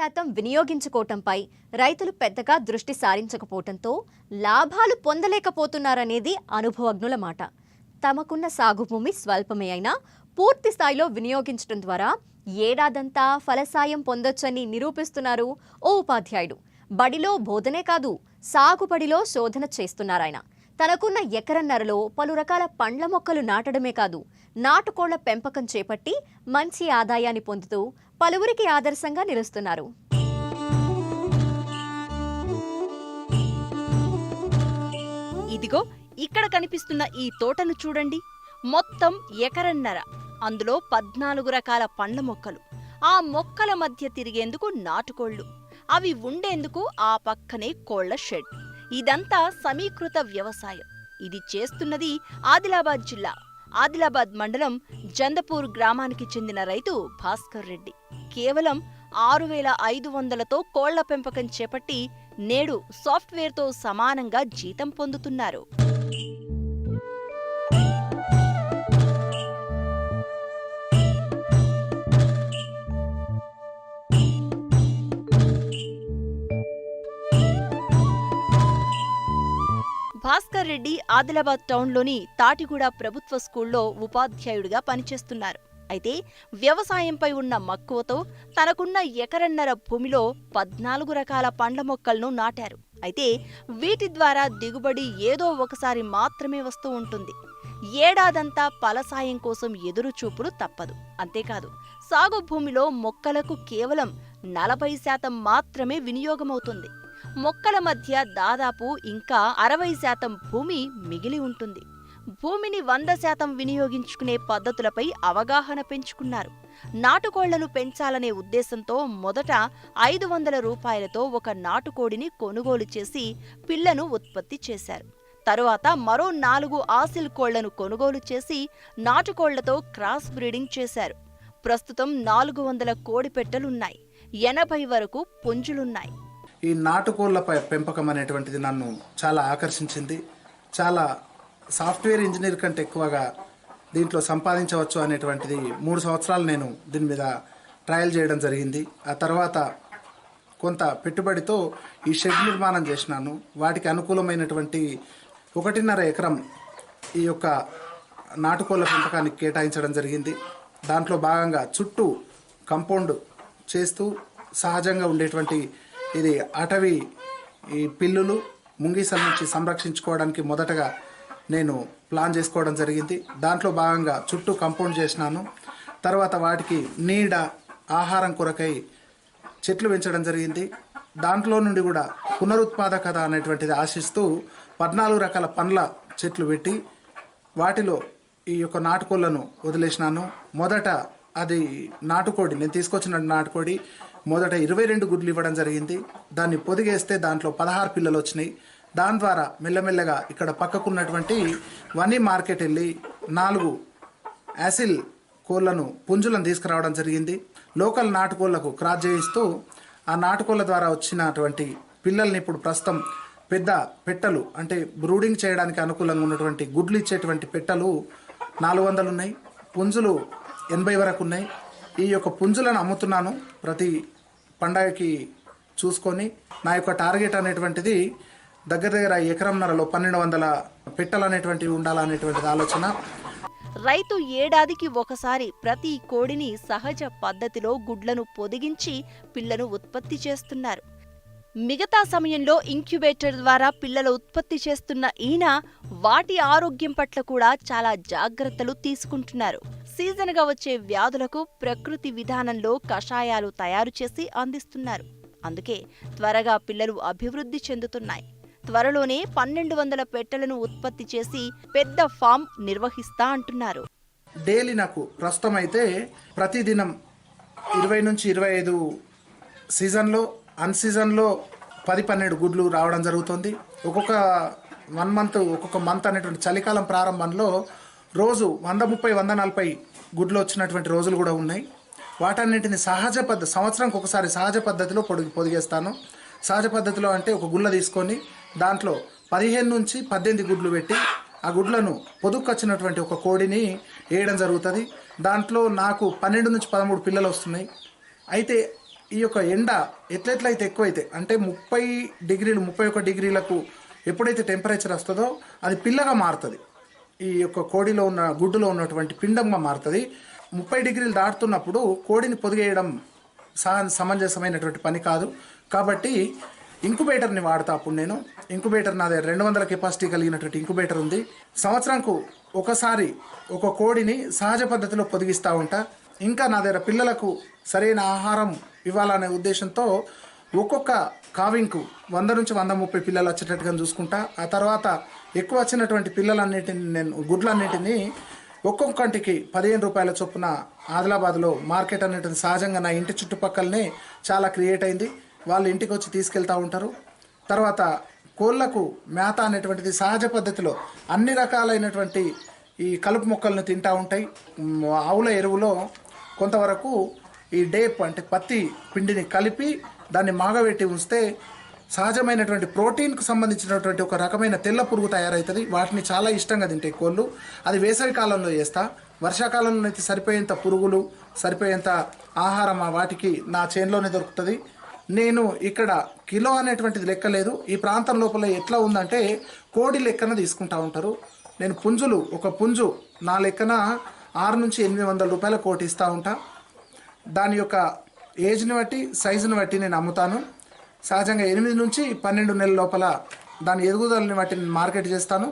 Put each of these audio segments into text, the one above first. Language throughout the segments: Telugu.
శాతం వినియోగించుకోవటంపై రైతులు పెద్దగా దృష్టి సారించకపోవటంతో లాభాలు పొందలేకపోతున్నారనేది అనుభవజ్ఞుల మాట. తమకున్న సాగు భూమి స్వల్పమే అయినా పూర్తి స్థాయిలో వినియోగించడం ద్వారా ఏడాదంతా ఫలసాయం పొందొచ్చని నిరూపిస్తున్నారు ఓ ఉపాధ్యాయుడు. బడిలో బోధనే కాదు, సాగుబడిలో శోధన చేస్తున్నారాయన. తనకున్న ఎకరన్నరలో పలు రకాల పండ్ల మొక్కలు నాటడమే కాదు, నాటుకోళ్ల పెంపకం చేపట్టి మంచి ఆదాయాన్ని పొందుతూ పలువురికి ఆదర్శంగా నిలుస్తున్నారు. ఇదిగో ఇక్కడ కనిపిస్తున్న ఈ తోటను చూడండి. మొత్తం ఎకరన్నర. అందులో 14 రకాల పండ్ల మొక్కలు. ఆ మొక్కల మధ్య తిరిగేందుకు నాటుకోళ్లు, అవి ఉండేందుకు ఆ పక్కనే కోళ్ల షెడ్. ఇదంతా సమీకృత వ్యవసాయం. ఇది చేస్తున్నది ఆదిలాబాద్ జిల్లా ఆదిలాబాద్ మండలం జందపూర్ గ్రామానికి చెందిన రైతు భాస్కర్ రెడ్డి. కేవలం 6500తో కోళ్ల పెంపకం చేపట్టి నేడు సాఫ్ట్వేర్తో సమానంగా జీతం పొందుతున్నారు. భాస్కర్ రెడ్డి ఆదిలాబాద్ టౌన్లోని తాటిగూడ ప్రభుత్వ స్కూల్లో ఉపాధ్యాయుడిగా పనిచేస్తున్నారు. అయితే వ్యవసాయంపై ఉన్న మక్కువతో తనకున్న ఎకరన్నర భూమిలో 14 రకాల పండ్ల మొక్కలను నాటారు. అయితే వీటి ద్వారా దిగుబడి ఏదో ఒకసారి మాత్రమే వస్తూ ఉంటుంది. ఏడాదంతా ఫలసాయం కోసం ఎదురుచూపులు తప్పదు. అంతేకాదు, సాగు భూమిలో మొక్కలకు కేవలం 40% మాత్రమే వినియోగమవుతుంది. మొక్కల మధ్య దాదాపు ఇంకా 60% భూమి మిగిలి ఉంటుంది. భూమిని 100% వినియోగించుకునే పద్ధతులపై అవగాహన పెంచుకున్నారు. నాటుకోళ్లను పెంచాలనే ఉద్దేశంతో మొదట 500 రూపాయలతో ఒక నాటుకోడిని కొనుగోలు చేసి పిల్లను ఉత్పత్తి చేశారు. తరువాత మరో 4 ఆసిల్ కోళ్లను కొనుగోలు చేసి నాటుకోళ్లతో క్రాస్ బ్రీడింగ్ చేశారు. ప్రస్తుతం 400 కోడి పెట్టెలున్నాయి. 80 వరకు పుంజులున్నాయి. ఈ నాటుకోళ్ల పెంపకం అనేటువంటిది నన్ను చాలా ఆకర్షించింది. చాలా సాఫ్ట్వేర్ ఇంజనీర్ కంటే ఎక్కువగా దీంట్లో సంపాదించవచ్చు అనేటువంటిది 3 సంవత్సరాలు నేను దీని మీద ట్రయల్ చేయడం జరిగింది. ఆ తర్వాత కొంత పెట్టుబడితో ఈ షెడ్ నిర్మాణం చేసినాను. వాటికి అనుకూలమైనటువంటి 1.5 ఎకరం ఈ యొక్క నాటుకోళ్ల పెంపకానికి కేటాయించడం జరిగింది. దాంట్లో భాగంగా చుట్టూ కంపౌండ్ చేస్తూ సహజంగా ఉండేటువంటి ఇది అటవీ ఈ పిల్లులు ముంగీసల నుంచి సంరక్షించుకోవడానికి మొదటగా నేను ప్లాన్ చేసుకోవడం జరిగింది. దాంట్లో భాగంగా చుట్టూ కంపౌండ్ చేసినాను. తర్వాత వాటికి నీడ, ఆహారం కొరకై చెట్లు పెంచడం జరిగింది. దాంట్లో నుండి కూడా పునరుత్పాదకత అనేటువంటిది ఆశిస్తూ 14 రకాల పండ్ల చెట్లు పెట్టి వాటిలో ఈ యొక్క నాటుకోళ్లను వదిలేసినాను. మొదట అది నాటుకోడి, నేను తీసుకొచ్చిన నాటుకోడి మొదట 22 గుడ్లు ఇవ్వడం జరిగింది. దాన్ని పొదిగేస్తే దాంట్లో 16 పిల్లలు వచ్చినాయి. దాని ద్వారా మెల్లమెల్లగా ఇక్కడ పక్కకున్నటువంటి వన్నీ మార్కెట్ వెళ్ళి 4 యాసిల్ కోళ్లను పుంజులను తీసుకురావడం జరిగింది. లోకల్ నాటుకోళ్లకు క్రాస్ చేయిస్తూ ఆ నాటుకోళ్ల ద్వారా వచ్చినటువంటి పిల్లల్ని ఇప్పుడు ప్రస్తుతం పెద్ద పెట్టెలు, అంటే బ్రూడింగ్ చేయడానికి అనుకూలంగా ఉన్నటువంటి గుడ్లు ఇచ్చేటువంటి పెట్టెలు 400 ఉన్నాయి. పుంజులు 80 వరకు ఉన్నాయి. ఈ యొక్క పుంజులను అమ్ముతున్నాను ప్రతి పండగకి చూసుకొని. నా యొక్క టార్గెట్ అనేటువంటిది దగ్గర ఎకరంన్నరలో 1200 పెట్టెలు అనేటువంటివి ఉండాలనేటువంటిది ఆలోచన. రైతు ఏడాదికి ఒకసారి ప్రతి కోడిని సహజ పద్ధతిలో గుడ్లను పొదిగించి పిల్లను ఉత్పత్తి చేస్తున్నారు. మిగతా సమయంలో ఇంక్యుబేటర్ ద్వారా పిల్లల ఉత్పత్తి చేస్తున్న ఈయన వాటి ఆరోగ్యం పట్ల కూడా చాలా జాగ్రత్తలు తీసుకుంటున్నారు. సీజన్గా వచ్చే వ్యాధులకు ప్రకృతి విధానంలో కషాయాలు తయారు చేసి అందిస్తున్నారు. అందుకే త్వరగా పిల్లలు అభివృద్ధి చెందుతున్నాయి. త్వరలోనే 1200 పెట్టెలను ఉత్పత్తి చేసి పెద్ద ఫామ్ నిర్వహిస్తా అంటున్నారు. డైలీ నాకు ప్రస్తుతం అయితే ప్రతిదినం 20 నుంచి 25 సీజన్లో, అన్ సీజన్లో 10-12 గుడ్లు రావడం జరుగుతుంది. ఒక్కొక్క మంత్ అనేటువంటి చలికాలం ప్రారంభంలో రోజు 130-140 గుడ్లు వచ్చినటువంటి రోజులు కూడా ఉన్నాయి. వాటన్నింటిని సంవత్సరానికి ఒకసారి సహజ పద్ధతిలో పొదిగేస్తాను. సహజ పద్ధతిలో అంటే ఒక గుళ్ళ తీసుకొని దాంట్లో 15 నుంచి 18 గుడ్లు పెట్టి ఆ గుడ్లను పొదుక్కొచ్చినటువంటి ఒక కోడిని వేయడం జరుగుతుంది. దాంట్లో నాకు 12 నుంచి 13 పిల్లలు వస్తున్నాయి. అయితే ఈ యొక్క ఎండ ఎట్లయితే ఎక్కువైతే అంటే 30 డిగ్రీలు 31 డిగ్రీలకు ఎప్పుడైతే టెంపరేచర్ వస్తుందో అది పిల్లగా మారుతుంది. ఈ యొక్క కోడిలో ఉన్న గుడ్డులో ఉన్నటువంటి పిండంగా మారుతుంది. 30 డిగ్రీలు దాటుతున్నప్పుడు కోడిని పొదిగేయడం సమంజసమైనటువంటి పని కాదు. కాబట్టి ఇంకుబేటర్ని వాడతా. అప్పుడు నేను ఇంకుబేటర్ నా దగ్గర 200 కెపాసిటీ కలిగినటువంటి ఇంకుబేటర్ ఉంది. సంవత్సరంకు ఒకసారి ఒక కోడిని సహజ పద్ధతిలో పొదిగిస్తూ ఉంటా. ఇంకా నా దగ్గర పిల్లలకు సరైన ఆహారం ఇవ్వాలనే ఉద్దేశంతో ఒక్కొక్క కావింగ్కు 100 నుంచి 130 పిల్లలు వచ్చేటట్టుగా చూసుకుంటా. ఆ తర్వాత ఎక్కువ వచ్చినటువంటి పిల్లలన్నిటిని నేను గుడ్లన్నిటినీ ఒక్కొక్కటికి 15 రూపాయల చొప్పున ఆదిలాబాద్లో మార్కెట్ అనేటిది సహజంగా నా ఇంటి చుట్టుపక్కలనే చాలా క్రియేట్ అయింది. వాళ్ళు ఇంటికి వచ్చి తీసుకెళ్తూ ఉంటారు. తర్వాత కోళ్లకు మేత అనేటువంటిది సహజ పద్ధతిలో అన్ని రకాలైనటువంటి ఈ కలుపు మొక్కలను తింటూ ఉంటాయి. ఆవుల ఎరువులో కొంతవరకు ఈ డేప్ అంటే పత్తి పిండిని కలిపి దాన్ని మాగబెట్టి ఉంచితే సహజమైనటువంటి ప్రోటీన్కు సంబంధించినటువంటి ఒక రకమైన తెల్ల పురుగు తయారవుతుంది. వాటిని చాలా ఇష్టంగా తింటాయి కోళ్ళు. అది వేసవి కాలంలో చేస్తా. వర్షాకాలంలో అయితే సరిపోయేంత పురుగులు సరిపోయేంత ఆహారం వాటికి నా చేనులోనే దొరుకుతుంది. నేను ఇక్కడ కిలో అనేటువంటిది లెక్క లేదు. ఈ ప్రాంతం లోపల ఎట్లా ఉందంటే కోడి లెక్కన తీసుకుంటా ఉంటారు. నేను పుంజులు ఒక పుంజు నా లెక్కన 600 నుంచి 800 రూపాయల కోటి ఇస్తూ ఉంటా. దాని యొక్క ఏజ్ని బట్టి సైజుని బట్టి నేను అమ్ముతాను. సహజంగా 8 నుంచి 12 నెలల లోపల దాని ఎదుగుదలని బట్టి నేను మార్కెట్ చేస్తాను.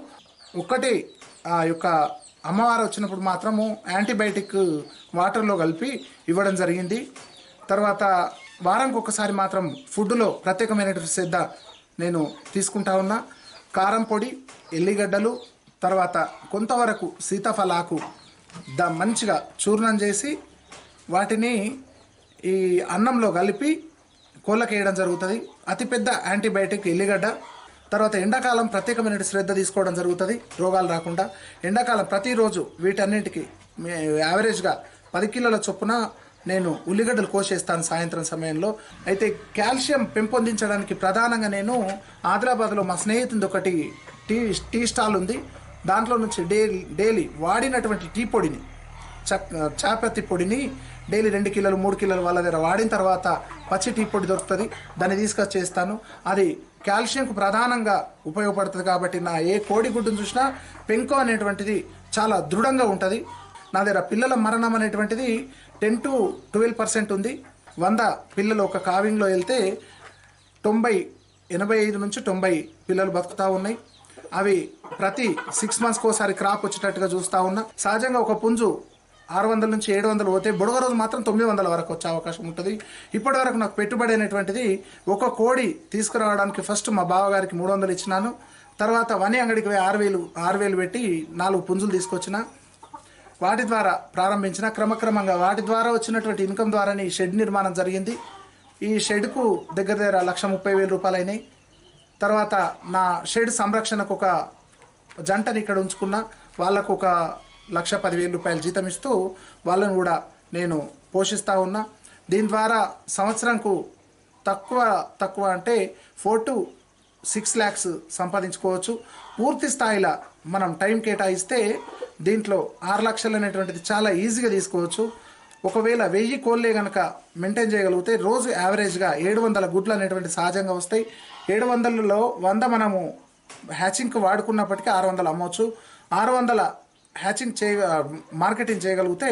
ఒక్కటి ఆ యొక్క అమ్మవారు వచ్చినప్పుడు మాత్రము యాంటీబయాటిక్ వాటర్లో కలిపి ఇవ్వడం జరిగింది. తర్వాత వారానికి ఒకసారి మాత్రం ఫుడ్లో ప్రత్యేకమైనటువంటి శ్రద్ధ నేను తీసుకుంటా ఉన్నా. కారం పొడి, ఎల్లిగడ్డలు, తర్వాత కొంతవరకు సీతాఫలాకు మంచిగా చూర్ణం చేసి వాటిని ఈ అన్నంలో కలిపి కోళ్ళకి వేయడం జరుగుతుంది. అతిపెద్ద యాంటీబయాటిక్ ఎల్లిగడ్డ. తర్వాత ఎండాకాలం ప్రత్యేకమైన శ్రద్ధ తీసుకోవడం జరుగుతుంది రోగాలు రాకుండా. ఎండాకాలం ప్రతిరోజు వీటన్నింటికి యావరేజ్గా 10 కిలోల చొప్పున నేను ఉల్లిగడ్డలు కోసేస్తాను సాయంత్రం సమయంలో. అయితే కాల్షియం పెంపొందించడానికి ప్రధానంగా నేను ఆదిలాబాద్లో మా స్నేహితుడి ఒకటి టీ స్టాల్ ఉంది. దాంట్లో నుంచి డైలీ వాడినటువంటి టీ పొడిని చాపత్తి పొడిని డైలీ 2 కిలోలు 3 కిలోలు వాళ్ళ దగ్గర వాడిన తర్వాత పచ్చి టీ పొడి దొరుకుతుంది. దాన్ని తీసుకొచ్చి చేస్తాను. అది కాల్షియంకు ప్రధానంగా ఉపయోగపడుతుంది. కాబట్టి నా ఏ కోడి గుడ్డును చూసినా పెంకు అనేటువంటిది చాలా దృఢంగా ఉంటుంది. నా దగ్గర పిల్లల మరణం అనేటువంటిది 10 to 12% ఉంది. 100 పిల్లలు ఒక కావింగ్లో వెళ్తే 85 నుంచి 90 పిల్లలు బతుకుతూ ఉన్నాయి. అవి ప్రతి 6 మంత్స్కి ఒకసారి క్రాప్ వచ్చేటట్టుగా చూస్తూ ఉన్నా. సహజంగా ఒక పుంజు 600 నుంచి 700 పోతే బుడగ రోజు మాత్రం 900 వరకు వచ్చే అవకాశం ఉంటుంది. ఇప్పటి వరకు నాకు పెట్టుబడి అనేటువంటిది ఒక కోడి తీసుకురావడానికి ఫస్ట్ మా బావగారికి 300 ఇచ్చినాను. తర్వాత వని అంగడికి 6,000 పెట్టి 4 పుంజులు తీసుకొచ్చిన. వాటి ద్వారా ప్రారంభించిన. క్రమక్రమంగా వాటి ద్వారా వచ్చినటువంటి ఇన్కమ్ ద్వారానే ఈ షెడ్ నిర్మాణం జరిగింది. ఈ షెడ్కు దగ్గర 1,30,000 రూపాయలు అయినాయి. తర్వాత నా షెడ్ సంరక్షణకు ఒక జంటని ఇక్కడ ఉంచుకున్నా. వాళ్ళకు ఒక 1,10,000 రూపాయలు జీతం ఇస్తూ వాళ్ళను కూడా నేను పోషిస్తూ ఉన్నా. దీని ద్వారా సంవత్సరంకు తక్కువ అంటే 4 to 6 lakhs సంపాదించుకోవచ్చు. పూర్తి స్థాయిలో మనం టైం కేటాయిస్తే దీంట్లో 6 లక్షలు అనేటువంటిది చాలా ఈజీగా తీసుకోవచ్చు. ఒకవేళ 1000 కోళ్ళే కనుక మెయింటైన్ చేయగలిగితే రోజు యావరేజ్గా 700 గుడ్లు అనేటువంటి సహజంగా వస్తాయి. 700లో 100 మనము హ్యాచింగ్కి వాడుకున్నప్పటికీ 600 అమ్మవచ్చు. 600 హ్యాచింగ్ మార్కెటింగ్ చేయగలిగితే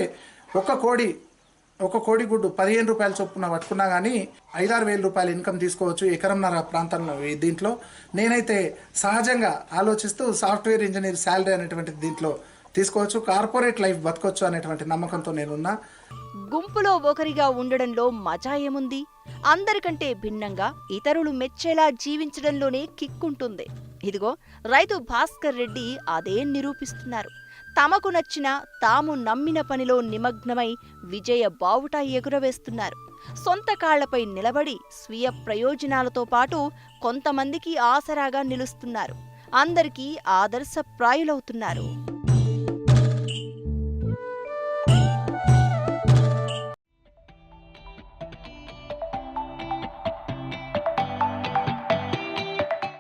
ఒక కోడి గుడ్డు 15 రూపాయల చొప్పున పట్టుకున్నా కానీ 5-6 వేల రూపాయల ఇన్కమ్ తీసుకోవచ్చు ఎకరంన్నర ప్రాంతంలో. దీంట్లో నేనైతే సహజంగా ఆలోచిస్తూ సాఫ్ట్వేర్ ఇంజనీర్ శాలరీ అనేటువంటిది దీంట్లో తీసుకోవచ్చు. కార్పొరేట్ లైఫ్ బతకొచ్చు అనేటువంటి నమ్మకంతో నేనున్నా. గుంపులో ఒకరిగా ఉండడంలో మజా ఏముంది? అందరికంటే భిన్నంగా ఇతరులు మెచ్చేలా జీవించడంలోనే కిక్కుంటుంది. ఇదిగో రైతు భాస్కర్ రెడ్డి అదే నిరూపిస్తున్నారు. తమకు నచ్చిన తాము నమ్మిన పనిలో నిమగ్నమై విజయ బావుటా ఎగురవేస్తున్నారు. సొంత కాళ్లపై నిలబడి స్వీయ ప్రయోజనాలతో పాటు కొంతమందికి ఆసరాగా నిలుస్తున్నారు. అందరికీ ఆదర్శప్రాయులవుతున్నారు.